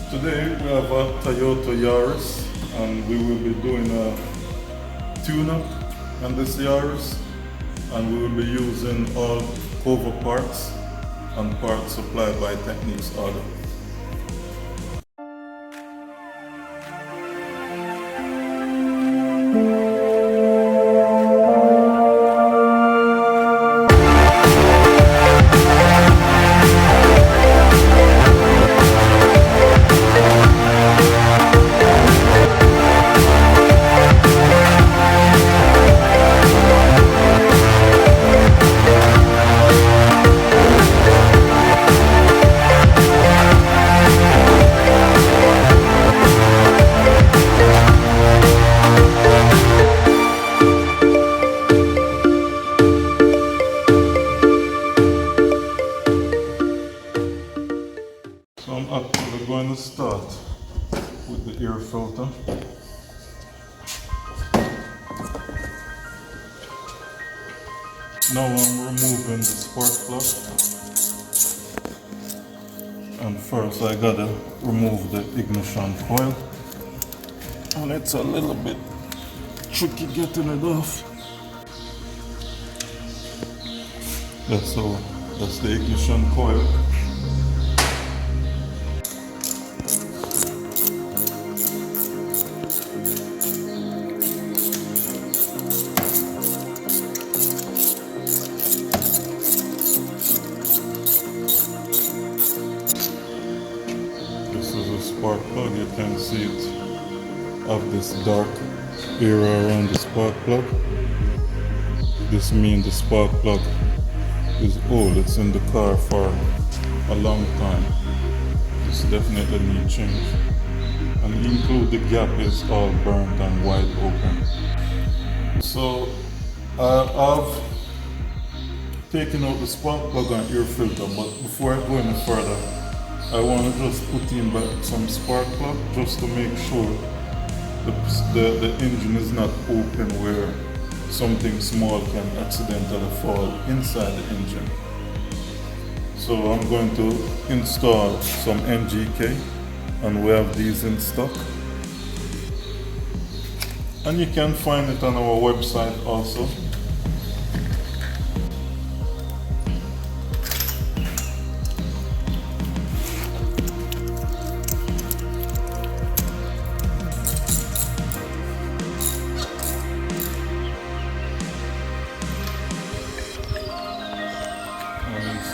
Today we have a Toyota Yaris and we will be doing a tune-up on this Yaris, and we will be using all cover parts and parts supplied by Techniques Auto. So I'm actually going to start with the air filter. Now I'm removing the spark plug. And first I gotta remove the ignition coil. And it's a little bit tricky getting it off. That's the ignition coil. This is a spark plug. You can see it have this dark area around the spark plug. This means the spark plug is old. It's in the car for a long time. This definitely needs change. And include the gap is all burnt and wide open. So I've taken out the spark plug and air filter, but before I go any further, I want to just put in back some spark plug just to make sure the engine is not open where something small can accidentally fall inside the engine. So I'm going to install some NGK, and we have these in stock. And you can find it on our website also.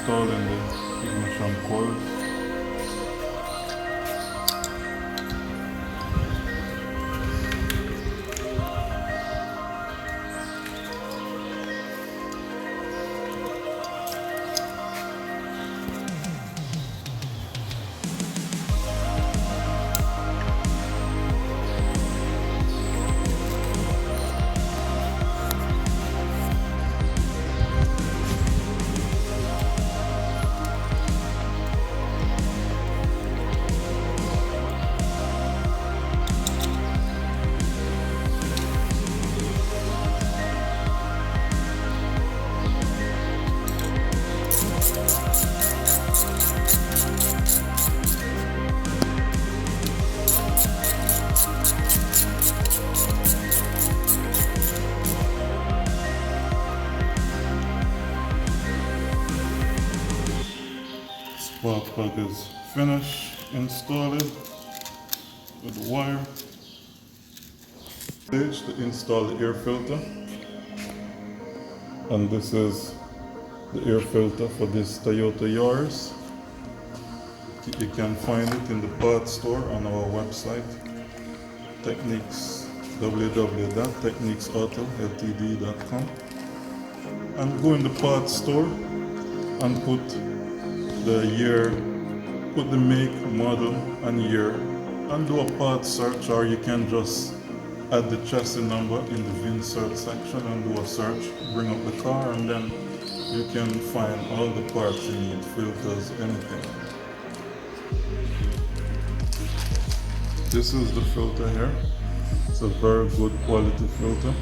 Installing the ignition coils. Spark plug is finished installing with the wire. Stage to install the air filter, and this is the air filter for this Toyota Yaris. You can find it in the parts store on our website, www.techniquesautoltd.com, and go in the parts store and put the year, put the make, model and year, and do a part search, or you can just add the chassis number in the VIN search section and do a search, bring up the car, and then you can find all the parts you need, filters, anything. This is the filter here. It's a very good quality filter.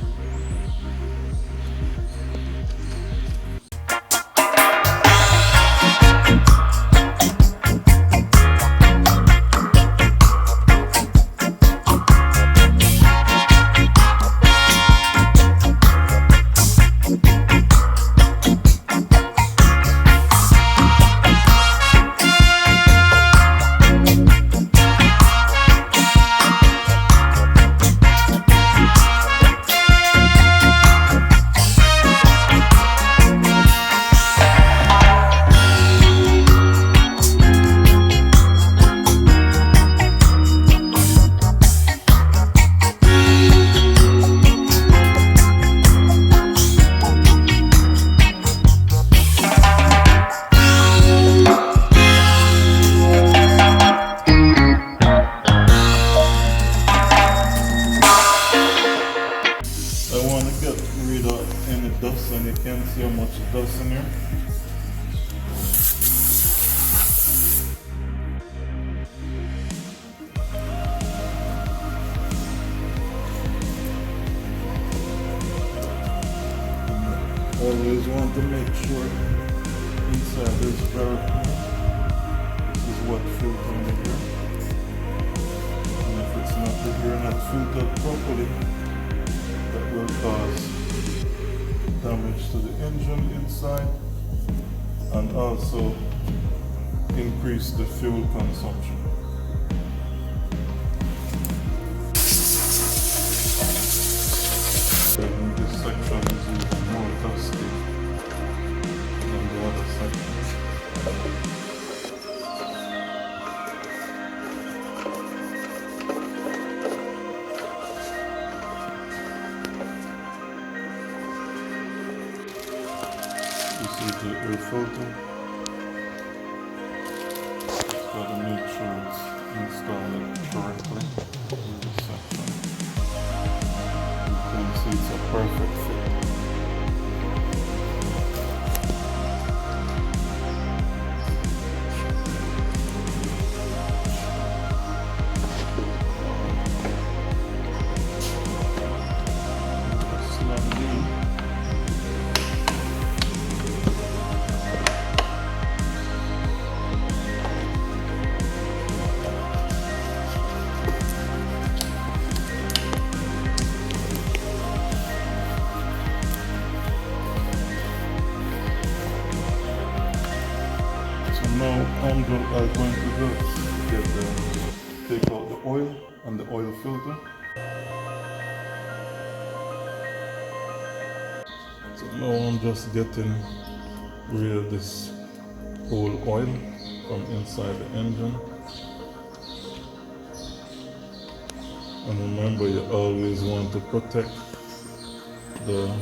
always want to make sure inside is very clean. This is what filter in here. And if it's not in here, not filtered properly, that will cause damage to the engine inside and also increase the fuel consumption. And this section is even more dusty than the other sections. This is the air filter. Just gotta make sure it's installed correctly in this section. You can see it's a perfect fit. Now I'm going to just take out the oil and the oil filter. So now I'm just getting rid of this whole oil from inside the engine. And remember, you always want to protect the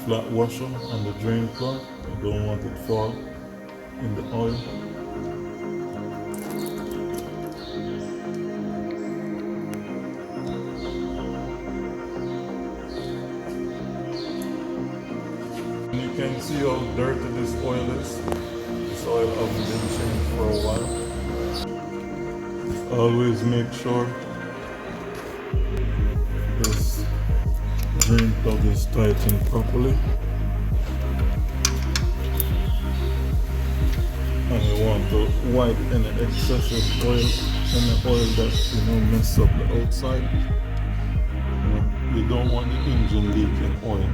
flat washer and the drain plug. You don't want it fall in the oil. And you can see how dirty this oil is. This oil hasn't been changed for a while. Always make sure this drain plug is tightened properly. And you want to wipe any excessive oil, any oil that mess up the outside. You don't want the engine leaking oil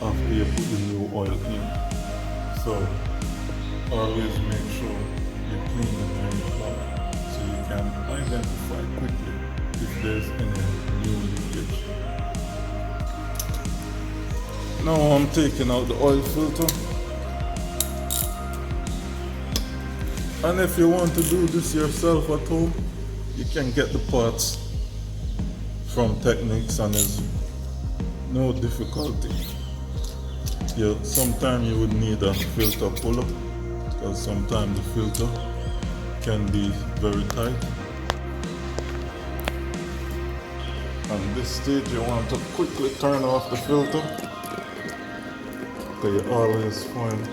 after you put the new oil in. So always make sure you clean the drain plug so you can identify quickly if there's any new leakage. Now I'm taking out the oil filter. And if you want to do this yourself at home, you can get the parts from Technics and there's no difficulty. Sometimes you would need a filter puller because sometimes the filter can be very tight. At this stage you want to quickly turn off the filter because you always find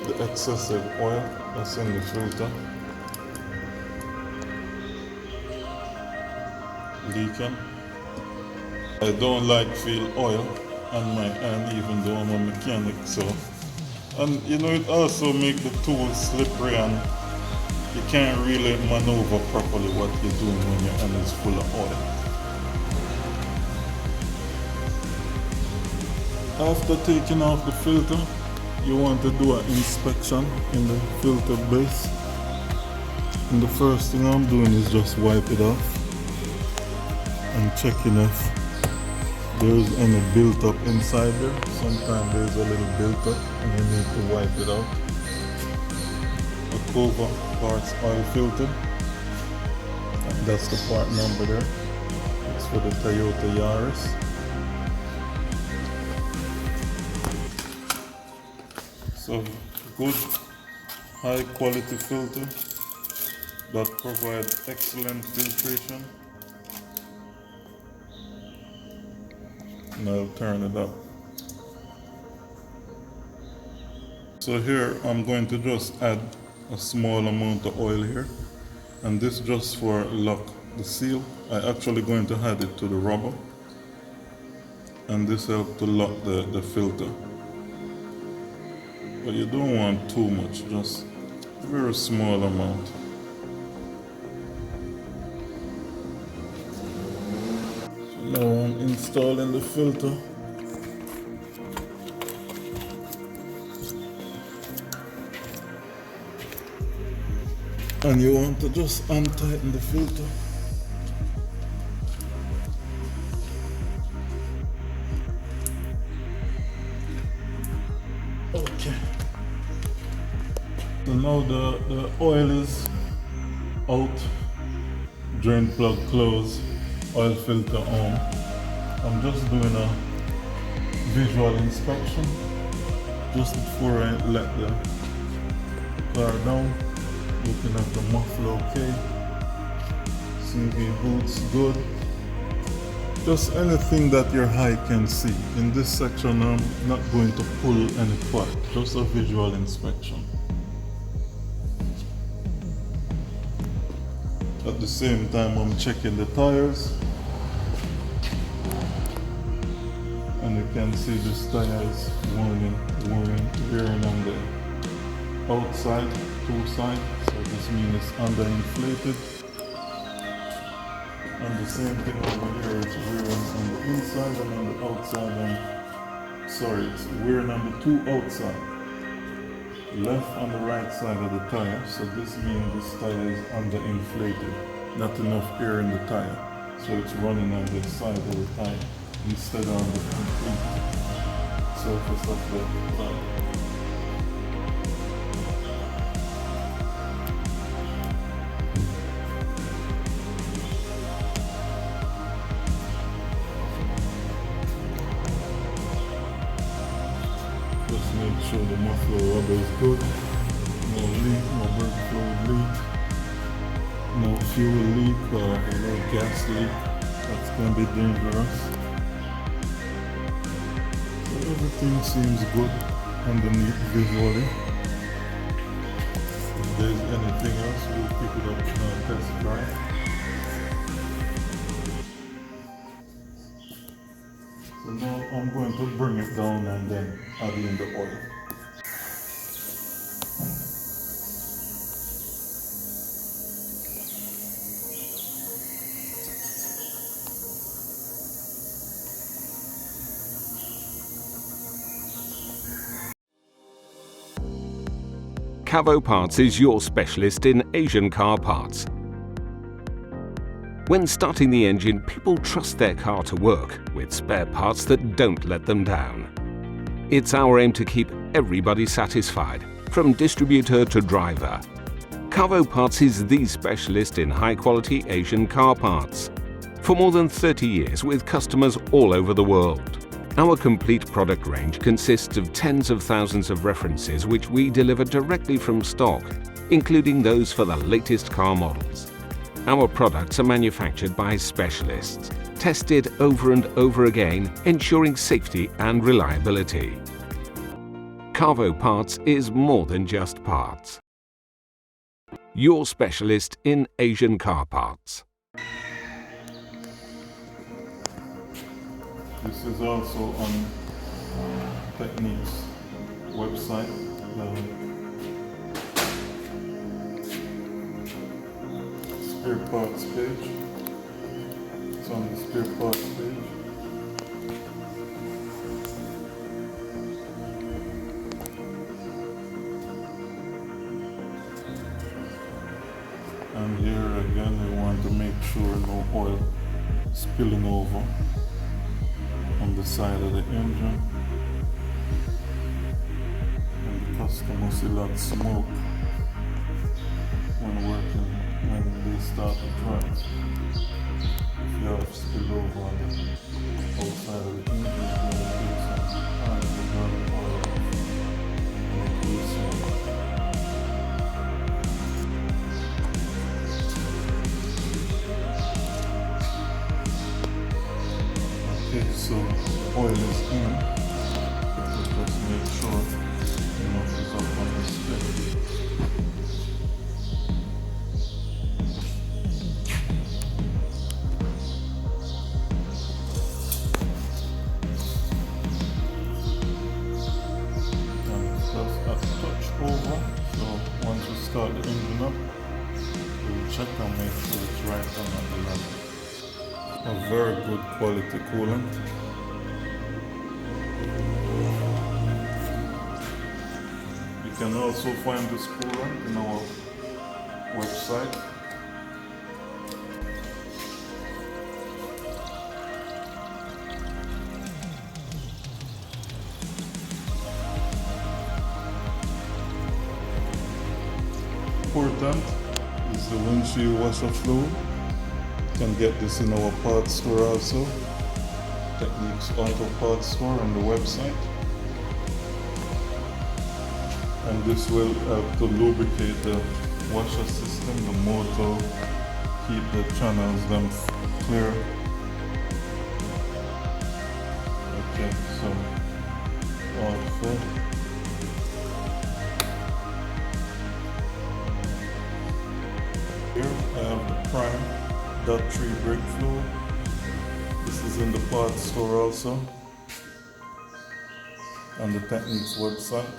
the excessive oil that's in the filter leaking. I don't like feel oil on my hand even though I'm a mechanic, and it also makes the tool slippery and you can't really maneuver properly what you're doing when your hand is full of oil. After taking off the filter, you want to do an inspection in the filter base. And the first thing I'm doing is just wipe it off and checking if there's any built up inside there. Sometimes there's a little built up and you need to wipe it out. A Cova parts oil filter, and that's the part number there. It's for the Toyota Yaris. So good high quality filter that provides excellent filtration. And I'll turn it up. So here I'm going to just add a small amount of oil here, and this just for lock the seal. I actually going to add it to the rubber. and this helps to lock the filter. But you don't want too much, just a very small amount. So now I'm installing the filter. And you want to just untighten the filter. Okay. So now the oil is out, drain plug closed, oil filter on. I'm just doing a visual inspection just before I let the car down. Looking at the muffler, okay. CV boots, good. Just anything that your eye can see. In this section, I'm not going to pull any part, just a visual inspection. At the same time, I'm checking the tires. And you can see this tire is wearing on the outside, two sides. So this means it's underinflated. And the same thing over here, it's wearing on the inside and on the outside. And sorry, it's wearing on the two outside, left and the right side of the tire. So this means this tire is underinflated, not enough air in the tire. So it's running on the side of the tire instead of on the complete surface of the tire. Just make sure the muffler rubber is good. No leak, no brake fluid leak, no fuel leak or no gas leak. That's going to be dangerous. So everything seems good underneath visually. If there's anything else, we'll pick it up in our test drive. So now I'm going to bring it down and then add in the oil. Cavo Parts is your specialist in Asian car parts. When starting the engine, people trust their car to work with spare parts that don't let them down. It's our aim to keep everybody satisfied, from distributor to driver. Cavo Parts is the specialist in high-quality Asian car parts. For more than 30 years with customers all over the world. Our complete product range consists of tens of thousands of references which we deliver directly from stock, including those for the latest car models. Our products are manufactured by specialists, tested over and over again, ensuring safety and reliability. Cavo Parts is more than just parts. Your specialist in Asian car parts. This is also on Technique's website. Spare parts page. It's on the spare parts page. And here again, we want to make sure no oil spilling over on the side of the engine. And the customer see a lot of smoke when working, when they start to drive. If you have spillover on the outside of the engine, you're going to take some time to burn the oil off and increase some. Okay, so oil is in. Just make sure enough is up on the split. up, we'll check and make sure it's right down at the level. A very good quality coolant. You can also find this coolant in our website. Important is the windshield washer fluid. You can get this in our parts store also. Techniques Auto Parts Store on the website. And this will help to lubricate the washer system, the motor, keep the channels them clear. Okay, so all full. Here I have the prime .3 brake fluid. This is in the parts store also, on the Techniques website.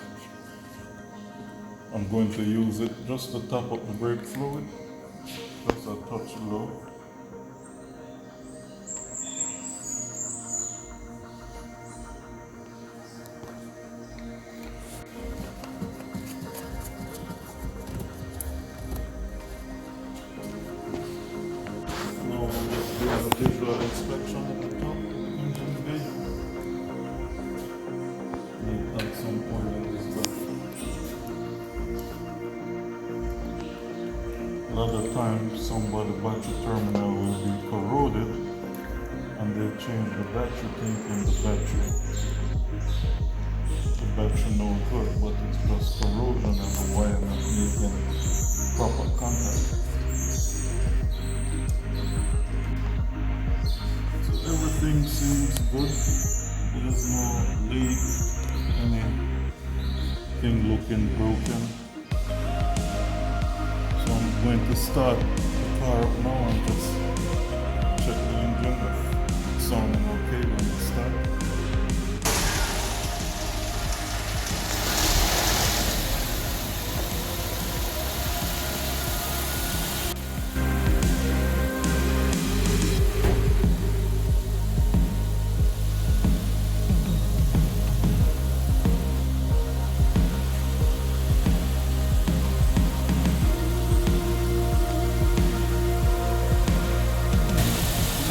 I'm going to use it just to top up the brake fluid, just a touch low. Now we'll just do a visual inspection at the top of the engine bay. Need add some oil in this brush. A lot of times somebody's battery terminal will be corroded and they change the battery thinking the battery no good, but it's just corrosion and the wire not making proper contact. So everything seems good. There's no leak, anything looking broken. So I'm going to start the car up now and just check the engine if it's sounding okay when it starts.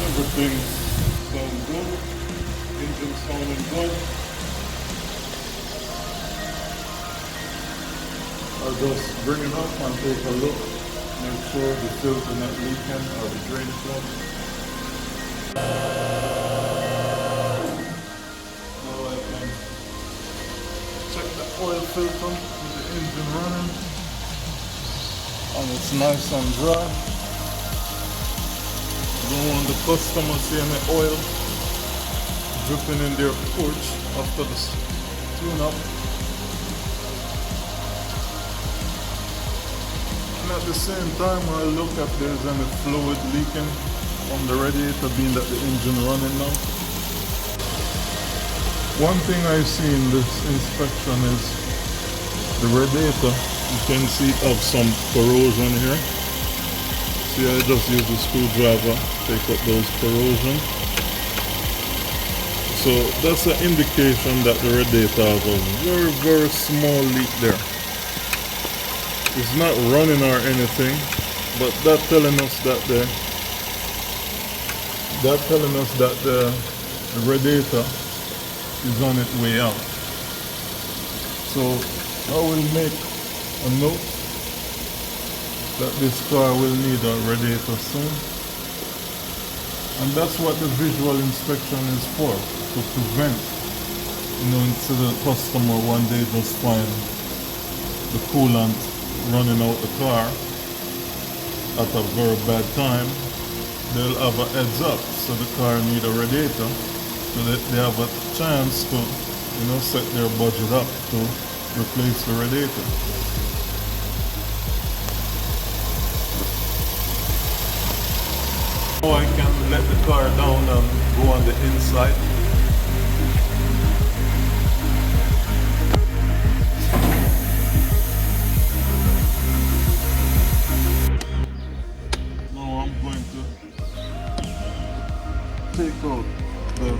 Everything sounds good. Engine sounding good. I'll just bring it up and take a look. Make sure the filter not leaking or the drain plug. Now I can check the oil filter with the engine running. And it's nice and dry. Don't want the customer seeing the oil dripping in their porch after the tune-up. And at the same time, I'll look if there's any fluid leaking from the radiator, being that the engine running now. One thing I see in this inspection is the radiator. You can see it have some corrosion here. See, I just use a screwdriver, take up those corrosion. So that's an indication that the radiator has a very, very small leak there. It's not running or anything, but that's telling us that the radiator is on its way out. So I will make a note that this car will need a radiator soon. And that's what the visual inspection is for, to prevent, instead of the customer one day just find the coolant running out the car at a very bad time, they'll have a heads up, so the car need a radiator, so that they have a chance to, set their budget up to replace the radiator. Now I can let the car down and go on the inside. out the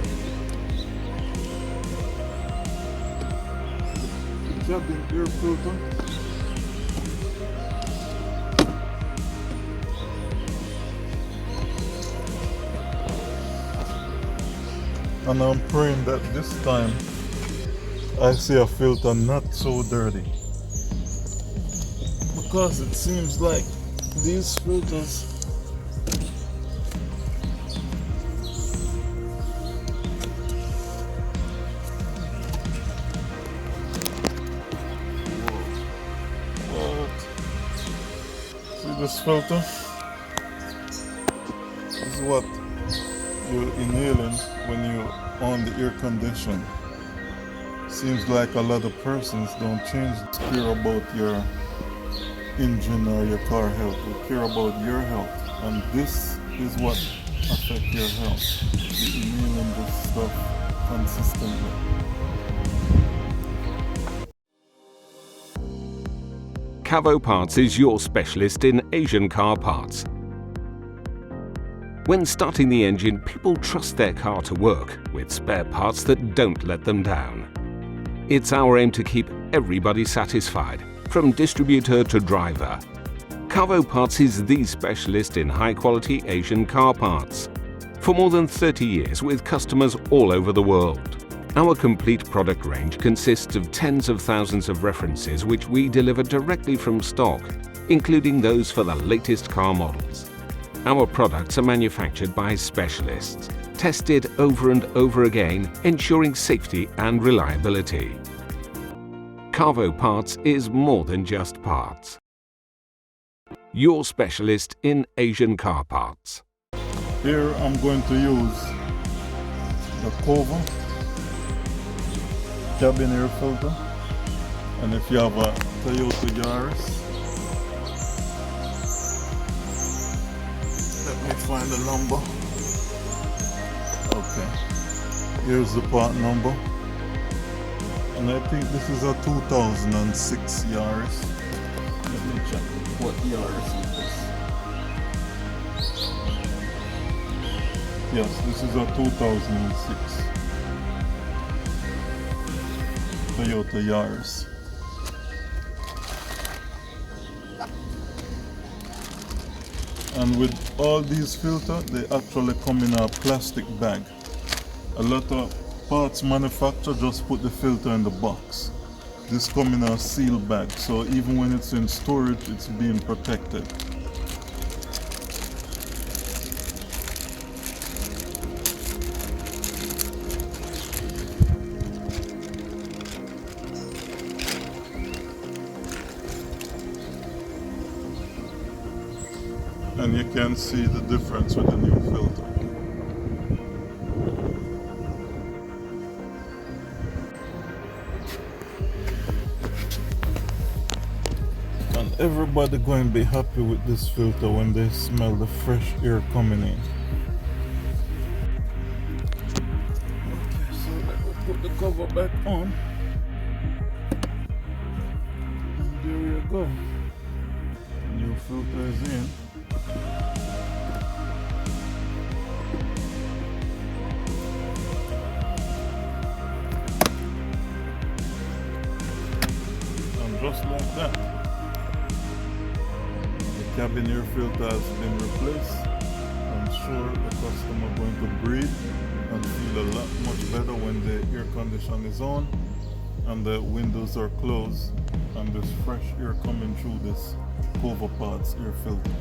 cabin air filter. And I'm praying that this time I see a filter not so dirty, because it seems like these filters see this filter? This is what you're inhaling when you're on the air condition. Seems like a lot of persons don't care about your engine or your car health. They care about your health, and this is what affects your health. You're inhaling this stuff consistently. Cavo Parts is your specialist in Asian car parts. When starting the engine, people trust their car to work with spare parts that don't let them down. It's our aim to keep everybody satisfied, from distributor to driver. Cavo Parts is the specialist in high-quality Asian car parts. For more than 30 years with customers all over the world. Our complete product range consists of tens of thousands of references which we deliver directly from stock, including those for the latest car models. Our products are manufactured by specialists, tested over and over again, ensuring safety and reliability. Cavo Parts is more than just parts. Your specialist in Asian car parts. Here I'm going to use the cover cabin air filter, and if you have a Toyota Yaris, let me find the number. Okay, here's the part number, and I think this is a 2006 Yaris. Let me check what Yaris is this. Yes, this is a 2006 Toyota Yaris. And with all these filters, they actually come in a plastic bag. A lot of parts manufacturers just put the filter in the box. This comes in a sealed bag, so even when it's in storage, it's being protected. And you can see the difference with the new filter. And everybody going to be happy with this filter when they smell the fresh air coming in. Okay, so let me put the cover back on. And there you go. The new filter is in. Just like that, the cabin air filter has been replaced. I'm sure the customer is going to breathe and feel a lot much better when the air condition is on and the windows are closed and there's fresh air coming through this Cavo Parts air filter.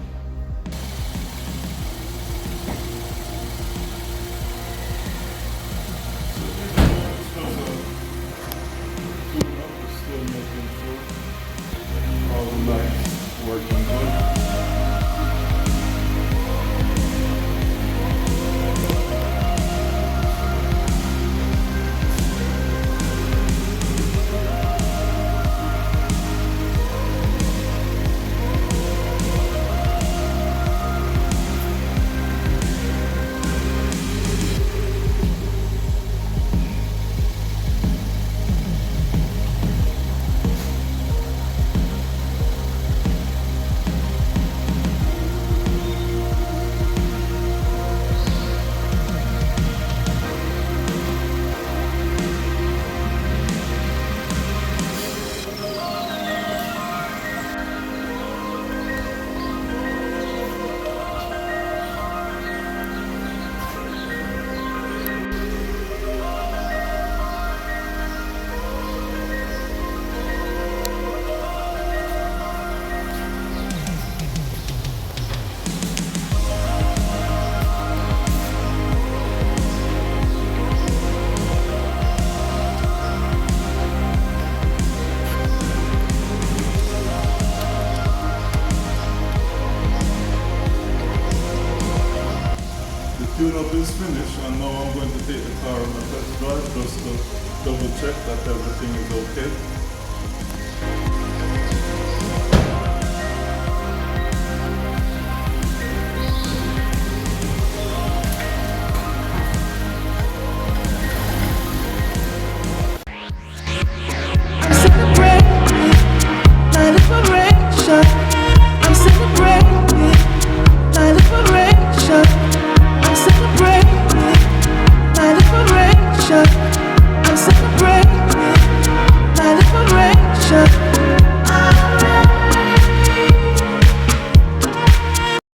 Working good. tune-up is finished, and now I'm going to take the car on a test drive just to double check that everything is okay.